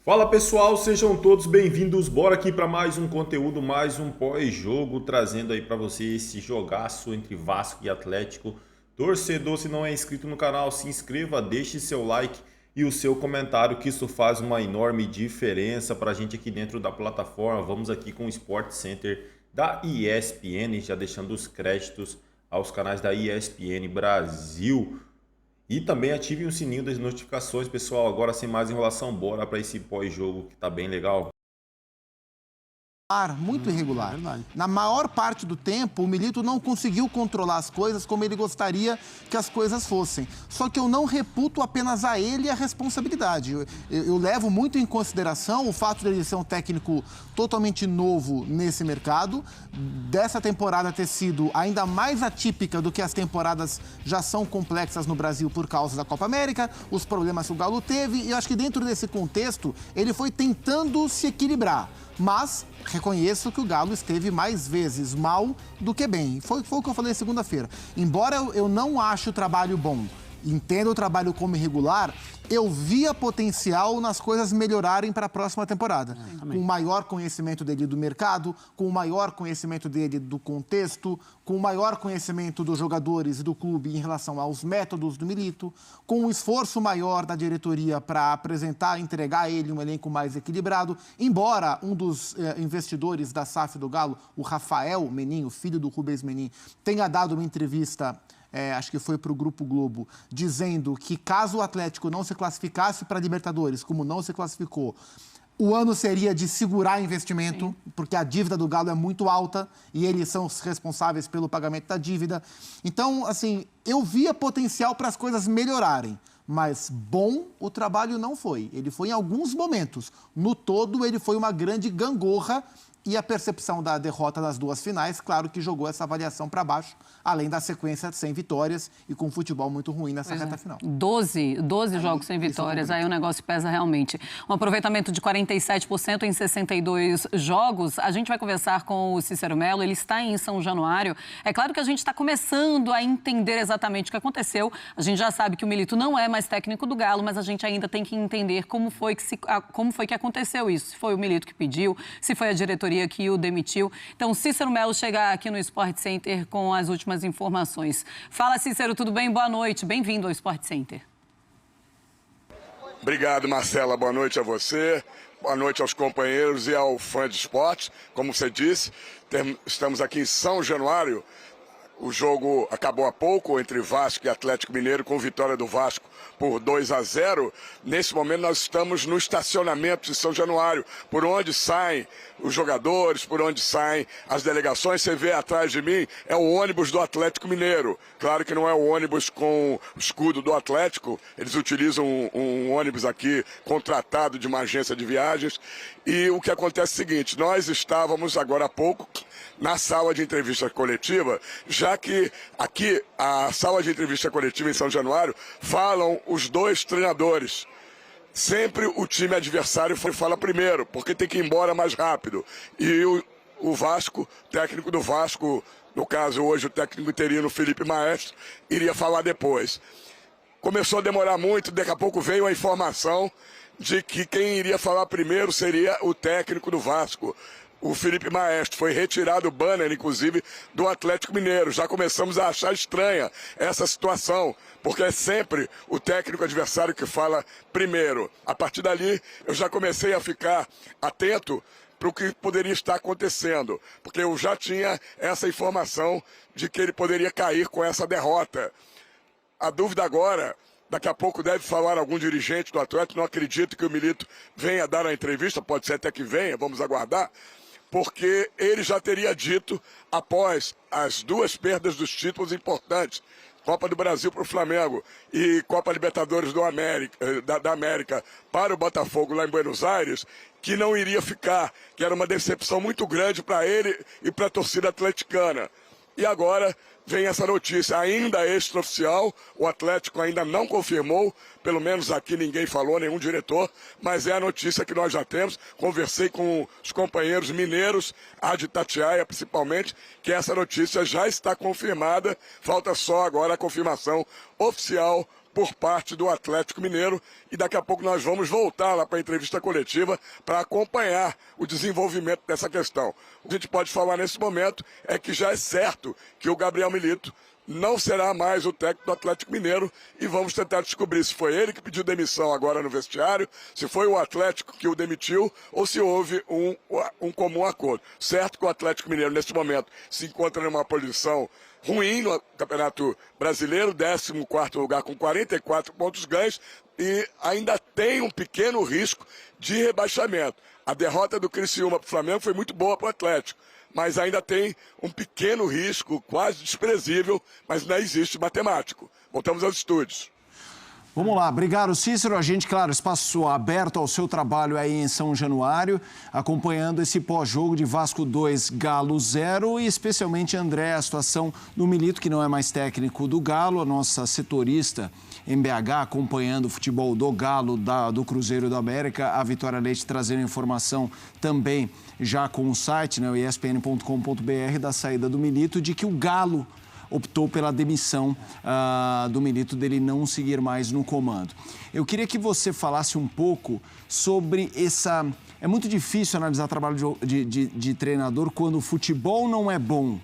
Fala pessoal, sejam todos bem-vindos. Bora aqui para mais um conteúdo, mais um pós-jogo, trazendo aí para você esse jogaço entre Vasco e Atlético. Torcedor, se não é inscrito no canal, se inscreva, deixe seu like e o seu comentário, que isso faz uma enorme diferença para a gente aqui dentro da plataforma. Vamos aqui com o Sport Center da ESPN, já deixando os créditos aos canais da ESPN Brasil. E também ative o sininho das notificações, pessoal. Agora, sem mais enrolação, bora para esse pós-jogo que tá bem legal. Muito irregular. Na maior parte do tempo, o Milito não conseguiu controlar as coisas como ele gostaria que as coisas fossem. Só que eu não reputo apenas a ele a responsabilidade. Eu levo muito em consideração o fato de ele ser um técnico totalmente novo nesse mercado, dessa temporada ter sido ainda mais atípica do que as temporadas já são complexas no Brasil por causa da Copa América, os problemas que o Galo teve, e eu acho que dentro desse contexto ele foi tentando se equilibrar. Mas reconheço que o Galo esteve mais vezes mal do que bem. Foi o que eu falei segunda-feira. Embora eu não ache o trabalho bom, entenda o trabalho como irregular, eu via potencial nas coisas melhorarem para a próxima temporada. Com o maior conhecimento dele do mercado, com o maior conhecimento dele do contexto, com o maior conhecimento dos jogadores e do clube em relação aos métodos do Milito, com um esforço maior da diretoria para apresentar e entregar a ele um elenco mais equilibrado. Embora um dos investidores da SAF do Galo, o Rafael Menin, o filho do Rubens Menin, tenha dado uma entrevista... acho que foi para o Grupo Globo, dizendo que caso o Atlético não se classificasse para a Libertadores, como não se classificou, o ano seria de segurar investimento, porque a dívida do Galo é muito alta e eles são os responsáveis pelo pagamento da dívida. Então, assim, eu via potencial para as coisas melhorarem, mas bom o trabalho não foi. Ele foi em alguns momentos. No todo, ele foi uma grande gangorra. E a percepção da derrota nas duas finais, claro que jogou essa avaliação para baixo, além da sequência sem vitórias e com futebol muito ruim nessa reta final. 12 jogos sem vitórias, aí o negócio pesa realmente. Um aproveitamento de 47% em 62 jogos. A gente vai conversar com o Cícero Melo, ele está em São Januário. É claro que a gente está começando a entender exatamente o que aconteceu. A gente já sabe que o Milito não é mais técnico do Galo, mas a gente ainda tem que entender como foi que aconteceu isso. Se foi o Milito que pediu, se foi a diretoria que o demitiu. Então, Cícero Melo chega aqui no Sport Center com as últimas informações. Fala, Cícero, tudo bem? Boa noite. Bem-vindo ao Sport Center. Obrigado, Marcela. Boa noite a você. Boa noite aos companheiros e ao fã de esporte. Como você disse, estamos aqui em São Januário. O jogo acabou há pouco entre Vasco e Atlético Mineiro, com vitória do Vasco por 2-0. Nesse momento nós estamos no estacionamento de São Januário, por onde saem os jogadores, por onde saem as delegações. Você vê atrás de mim, é o ônibus do Atlético Mineiro. Claro que não é o ônibus com o escudo do Atlético, eles utilizam um ônibus aqui contratado de uma agência de viagens. E o que acontece é o seguinte, nós estávamos agora há pouco na sala de entrevista coletiva, já que aqui a sala de entrevista coletiva em São Januário falam os dois treinadores. Sempre o time adversário fala primeiro, porque tem que ir embora mais rápido. E o Vasco, técnico do Vasco, no caso hoje o técnico interino Felipe Maestro, iria falar depois. Começou a demorar muito, daqui a pouco veio a informação de que quem iria falar primeiro seria o técnico do Vasco. O Felipe Maestro foi retirado o banner, inclusive, do Atlético Mineiro. Já começamos a achar estranha essa situação, porque é sempre o técnico adversário que fala primeiro. A partir dali, eu já comecei a ficar atento para o que poderia estar acontecendo, porque eu já tinha essa informação de que ele poderia cair com essa derrota. A dúvida agora... Daqui a pouco deve falar algum dirigente do Atlético. Não acredito que o Milito venha dar a entrevista, pode ser até que venha, vamos aguardar, porque ele já teria dito, após as duas perdas dos títulos importantes, Copa do Brasil para o Flamengo e Copa Libertadores da América para o Botafogo lá em Buenos Aires, que não iria ficar, que era uma decepção muito grande para ele e para a torcida atleticana. E agora vem essa notícia, ainda extraoficial, o Atlético ainda não confirmou, pelo menos aqui ninguém falou, nenhum diretor, mas é a notícia que nós já temos. Conversei com os companheiros mineiros, a de Itatiaia principalmente, que essa notícia já está confirmada, falta só agora a confirmação oficial por parte do Atlético Mineiro, e daqui a pouco nós vamos voltar lá para a entrevista coletiva para acompanhar o desenvolvimento dessa questão. O que a gente pode falar nesse momento é que já é certo que o Gabriel Milito não será mais o técnico do Atlético Mineiro, e vamos tentar descobrir se foi ele que pediu demissão agora no vestiário, se foi o Atlético que o demitiu ou se houve um comum acordo. Certo que o Atlético Mineiro, neste momento, se encontra numa posição ruim no Campeonato Brasileiro, 14º lugar com 44 pontos ganhos, e ainda tem um pequeno risco de rebaixamento. A derrota do Criciúma para o Flamengo foi muito boa para o Atlético, mas ainda tem um pequeno risco, quase desprezível, mas não existe matemático. Voltamos aos estúdios. Vamos lá, obrigado, Cícero. A gente, claro, espaço aberto ao seu trabalho aí em São Januário, acompanhando esse pós-jogo de Vasco 2, Galo 0, e especialmente, André, a situação do Milito, que não é mais técnico do Galo, a nossa setorista em BH, acompanhando o futebol do Galo, do Cruzeiro da América, a Vitória Leite trazendo informação também já com o site, né, o espn.com.br, da saída do Milito, de que o Galo optou pela demissão do Milito, dele não seguir mais no comando. Eu queria que você falasse um pouco sobre essa... É muito difícil analisar trabalho de treinador quando o futebol não é bom,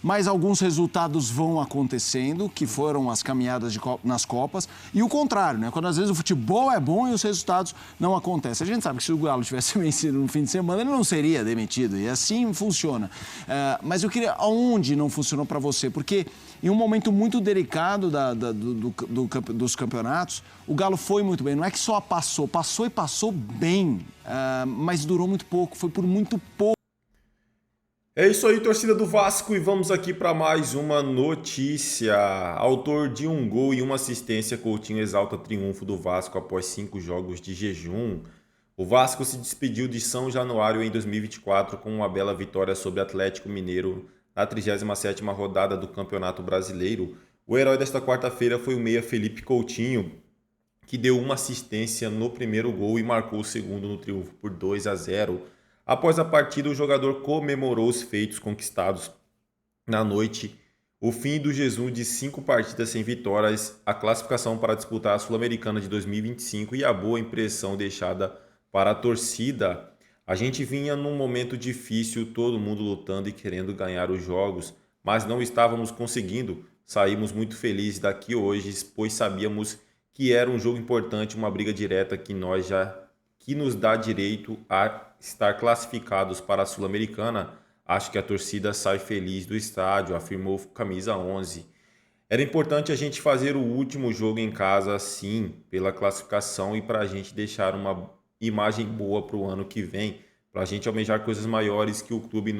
mas alguns resultados vão acontecendo, que foram as caminhadas nas Copas, e o contrário, né? Quando às vezes o futebol é bom e os resultados não acontecem. A gente sabe que se o Galo tivesse vencido no fim de semana, ele não seria demitido, e assim funciona. Mas eu queria, aonde não funcionou para você? Porque em um momento muito delicado dos campeonatos, o Galo foi muito bem. Não é que só passou e passou bem, mas durou muito pouco, foi por muito pouco. É isso aí, torcida do Vasco, e vamos aqui para mais uma notícia. Autor de um gol e uma assistência, Coutinho exalta triunfo do Vasco após 5 jogos de jejum. O Vasco se despediu de São Januário em 2024 com uma bela vitória sobre Atlético Mineiro na 37ª rodada do Campeonato Brasileiro. O herói desta quarta-feira foi o meia Felipe Coutinho, que deu uma assistência no primeiro gol e marcou o segundo no triunfo por 2-0. Após a partida, o jogador comemorou os feitos conquistados na noite, o fim do jejum de 5 partidas sem vitórias, a classificação para disputar a Sul-Americana de 2025 e a boa impressão deixada para a torcida. A gente vinha num momento difícil, todo mundo lutando e querendo ganhar os jogos, mas não estávamos conseguindo. Saímos muito felizes daqui hoje, pois sabíamos que era um jogo importante, uma briga direta que nos dá direito a estar classificados para a Sul-Americana. Acho que a torcida sai feliz do estádio, afirmou Camisa 11. Era importante a gente fazer o último jogo em casa, sim, pela classificação e para a gente deixar uma imagem boa para o ano que vem, para a gente almejar coisas maiores que o clube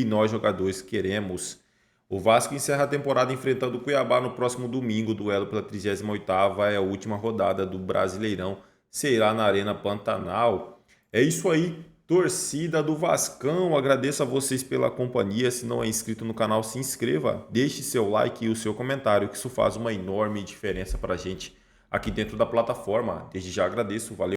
e nós jogadores queremos. O Vasco encerra a temporada enfrentando o Cuiabá no próximo domingo. Duelo pela 38ª é a última rodada do Brasileirão, será na Arena Pantanal. É isso aí, torcida do Vascão. Agradeço a vocês pela companhia. Se não é inscrito no canal, se inscreva, deixe seu like e o seu comentário, que isso faz uma enorme diferença para a gente aqui dentro da plataforma. Desde já agradeço, valeu.